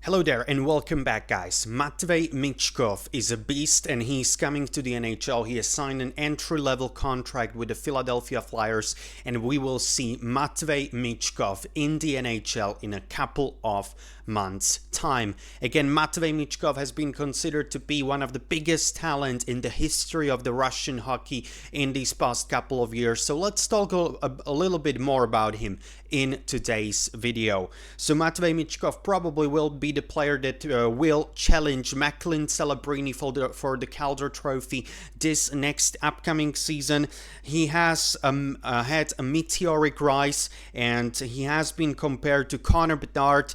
Hello there and welcome back, guys. Matvei Michkov is a beast and he's coming to the NHL. He has signed an entry-level contract with the Philadelphia Flyers and we will see Matvei Michkov in the NHL in a couple of months' time. Again, Matvei Michkov has been considered to be one of the biggest talent in the history of the Russian hockey in these past couple of years. So let's talk a little bit more about him in today's video. So Matvei Michkov probably will be the player that will challenge Macklin Celebrini for the Calder Trophy this next upcoming season. He has had a meteoric rise and he has been compared to Connor Bedard.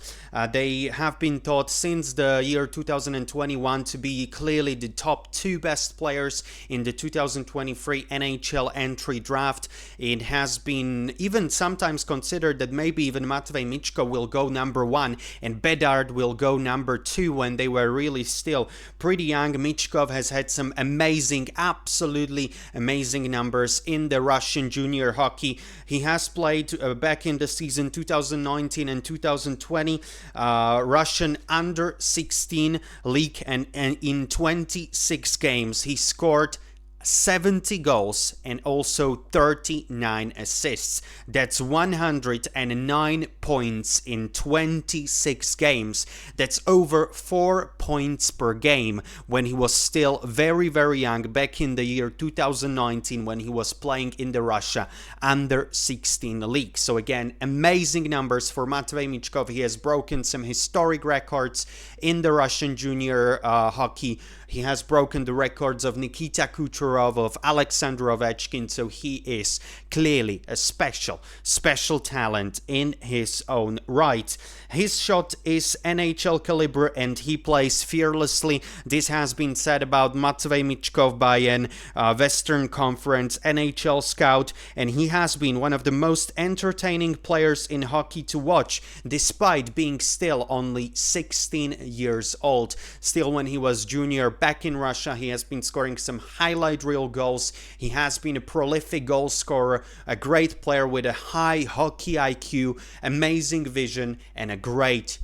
They have been thought since the year 2021 to be clearly the top two best players in the 2023 NHL entry draft. It has been even sometimes considered that maybe even Matvei Michkov will go number one and Bedard will go number two when they were really still pretty young. Michkov has had some absolutely amazing numbers in the Russian junior hockey. He has played back in the season 2019 and 2020 Russian under 16 league, and in 26 games he scored 70 goals and also 39 assists. That's 109 points in 26 games. That's over 4 points per game when he was still very young back in the year 2019 when he was playing in the Russia under 16 league. So again, amazing numbers for Matvei Michkov. He has broken some historic records in the Russian junior hockey. He has broken the records of Nikita Kucherov, of Alexander Ovechkin, so he is clearly a special talent in his own right. His shot is NHL caliber and he plays fearlessly. This has been said about Matvei Michkov by an Western Conference NHL scout, and he has been one of the most entertaining players in hockey to watch, despite being still only 16 years old. Still, when he was junior back in Russia, he has been scoring some highlight reel goals. He has been a prolific goal scorer, a great player with a high hockey IQ, amazing vision, and a great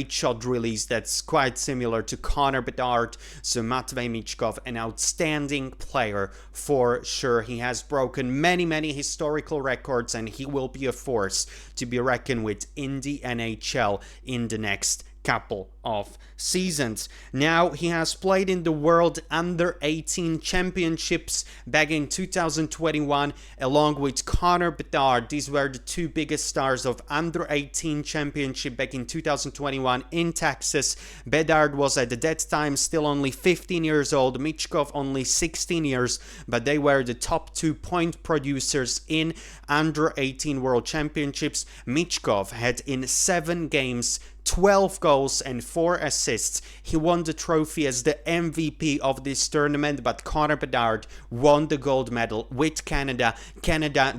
shot release that's quite similar to Connor Bedard. So Matvei Michkov, an outstanding player for sure. He has broken many historical records and he will be a force to be reckoned with in the NHL in the next couple of seasons. Now he has played in the World Under 18 Championships back in 2021 along with Connor Bedard. These were the two biggest stars of Under 18 Championship back in 2021 in Texas. Bedard was at that time still only 15 years old, Michkov only 16 years, but they were the top 2 point producers in Under 18 World Championships. Michkov had in 7 games 12 goals and 4 assists. He won the trophy as the MVP of this tournament, but Connor Bedard won the gold medal with Canada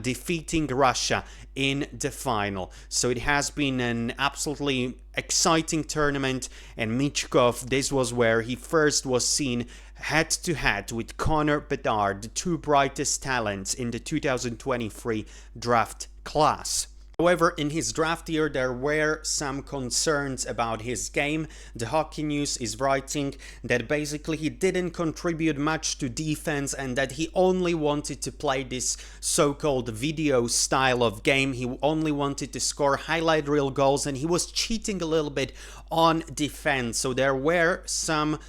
defeating Russia in the final. So it has been an absolutely exciting tournament, and Michkov, this was where he first was seen head to head with Connor Bedard, the two brightest talents in the 2023 draft class. However, in his draft year, there were some concerns about his game. The Hockey News is writing that basically he didn't contribute much to defense and that he only wanted to play this so-called video style of game. He only wanted to score highlight reel goals and he was cheating a little bit on defense. So there were some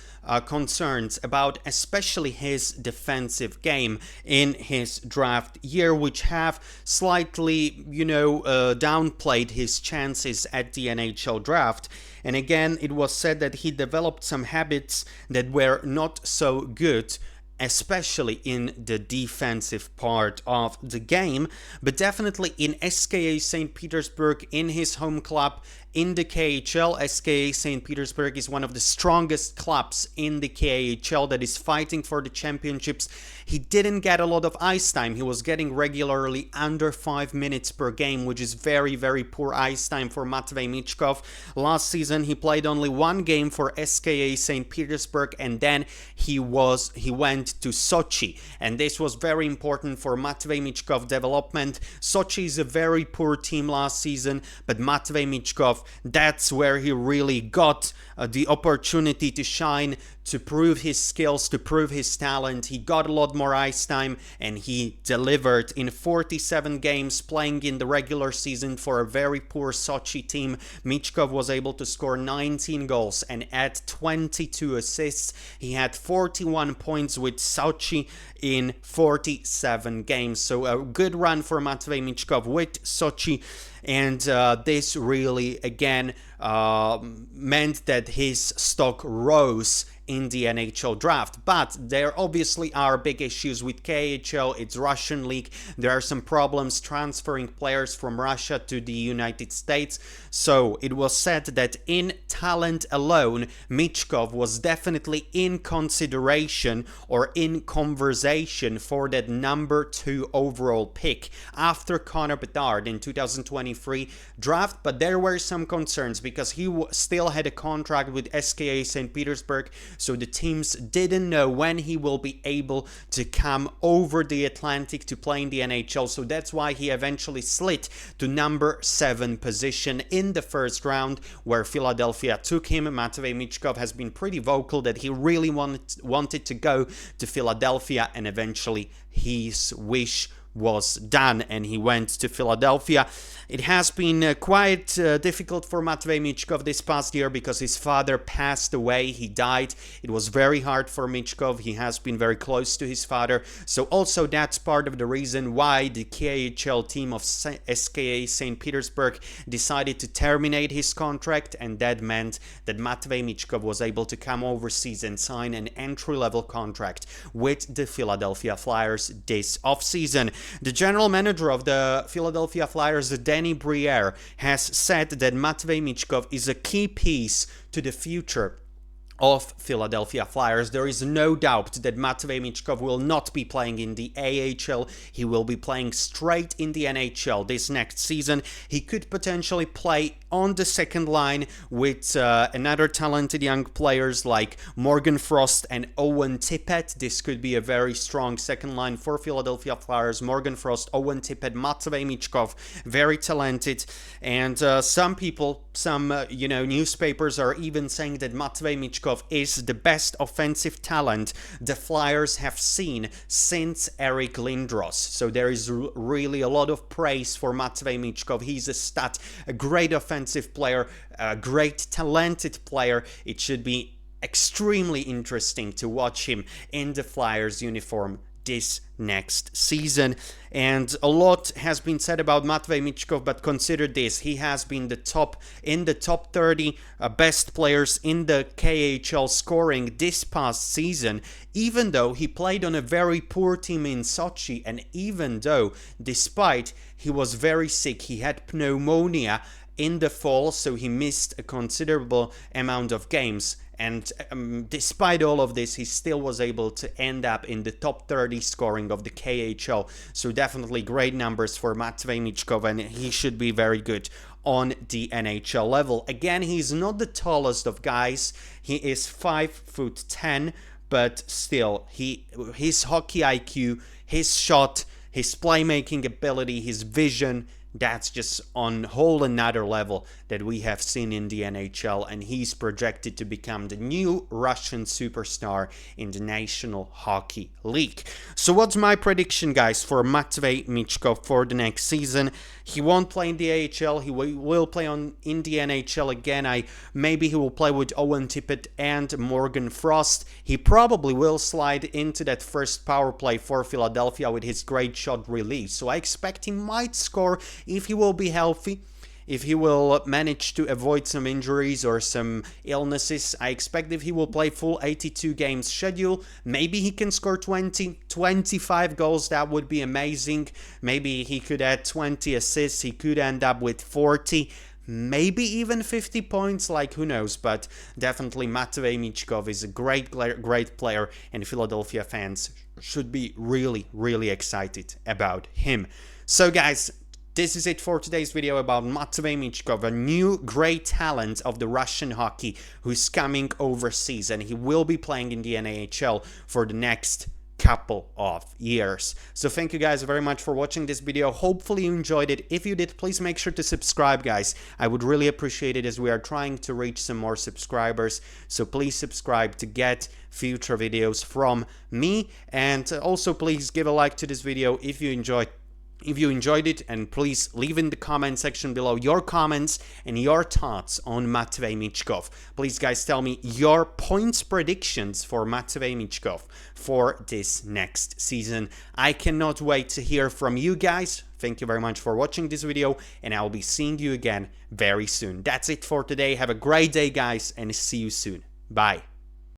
concerns about especially his defensive game in his draft year, which have slightly, downplayed his chances at the NHL draft. And again, it was said that he developed some habits that were not so good, especially in the defensive part of the game, but definitely in SKA St. Petersburg, in his home club, in the KHL. SKA St. Petersburg is one of the strongest clubs in the KHL that is fighting for the championships. He didn't get a lot of ice time. He was getting regularly under 5 minutes per game, which is very poor ice time for Matvei Michkov. Last season, he played only 1 game for SKA St. Petersburg, and then he went to Sochi, and this was very important for Matvei Michkov development. Sochi is a very poor team last season, but Matvei Michkov that's where he really got the opportunity to shine, to prove his skills, to prove his talent. He got a lot more ice time, and he delivered in 47 games playing in the regular season for a very poor Sochi team. Michkov was able to score 19 goals and add 22 assists. He had 41 points with Sochi in 47 games. So a good run for Matvei Michkov with Sochi. And this really, again, meant that his stock rose in the NHL draft. But there obviously are big issues with KHL, it's Russian league. There are some problems transferring players from Russia to the United States. So it was said that in talent alone, Michkov was definitely in consideration or in conversation for that number 2 overall pick after Connor Bedard in 2023 draft. But there were some concerns because he still had a contract with SKA St. Petersburg, so the teams didn't know when he will be able to come over the Atlantic to play in the NHL. So that's why he eventually slid to number 7 position in the first round, where Philadelphia took him. Matvei Michkov has been pretty vocal that he really wanted to go to Philadelphia, and eventually his wish was done and he went to Philadelphia. It has been quite difficult for Matvei Michkov this past year because his father passed away. He died. It was very hard for Michkov. He has been very close to his father. So also that's part of the reason why the KHL team of SKA St. Petersburg decided to terminate his contract, and that meant that Matvei Michkov was able to come overseas and sign an entry-level contract with the Philadelphia Flyers this offseason. The general manager of the Philadelphia Flyers, Danny Briere, has said that Matvei Michkov is a key piece to the future of Philadelphia Flyers. There is no doubt that Matvei Michkov will not be playing in the AHL. He will be playing straight in the NHL this next season. He could potentially play on the second line with another talented young players like Morgan Frost and Owen Tippett. This could be a very strong second line for Philadelphia Flyers. Morgan Frost, Owen Tippett, Matvei Michkov, very talented. And some people, newspapers are even saying that Matvei Michkov is the best offensive talent the Flyers have seen since Eric Lindros. So there is really a lot of praise for Matvei Michkov. He's a stud, a great offensive player, a great talented player. It should be extremely interesting to watch him in the Flyers uniform this next season. And a lot has been said about Matvei Michkov, but consider this: he has been in the top 30 best players in the KHL scoring this past season, even though he played on a very poor team in Sochi, and even though, despite he was very sick, he had pneumonia in the fall, so he missed a considerable amount of games. And despite all of this, he still was able to end up in the top 30 scoring of the KHL. So definitely great numbers for Matvei Michkov, and he should be very good on the NHL level. Again, he's not the tallest of guys. He is 5'10", but still, his hockey IQ, his shot, his playmaking ability, his vision, that's just on whole another level that we have seen in the NHL, and he's projected to become the new Russian superstar in the National Hockey League. So what's my prediction, guys, for Matvei Michkov for the next season? He won't play in the AHL. He will play in the NHL again. Maybe he will play with Owen Tippett and Morgan Frost. He probably will slide into that first power play for Philadelphia with his great shot release. So I expect he might score if he will be healthy. If he will manage to avoid some injuries or some illnesses. I expect if he will play full 82 games schedule, maybe he can score 20, 25 goals. That would be amazing. Maybe he could add 20 assists. He could end up with 40, maybe even 50 points, like who knows. But definitely Matvei Michkov is a great player, and Philadelphia fans should be really, really excited about him. So guys, this is it for today's video about Matvei Michkov, a new great talent of the Russian hockey who's coming overseas, and he will be playing in the NHL for the next couple of years. So thank you guys very much for watching this video. Hopefully you enjoyed it. If you did, please make sure to subscribe, guys. I would really appreciate it, as we are trying to reach some more subscribers. So please subscribe to get future videos from me, and also please give a like to this video if you enjoyed it, and please leave in the comment section below your comments and your thoughts on Matvei Michkov. Please, guys, tell me your points predictions for Matvei Michkov for this next season. I cannot wait to hear from you guys. Thank you very much for watching this video, and I'll be seeing you again very soon. That's it for today. Have a great day, guys, and see you soon. Bye.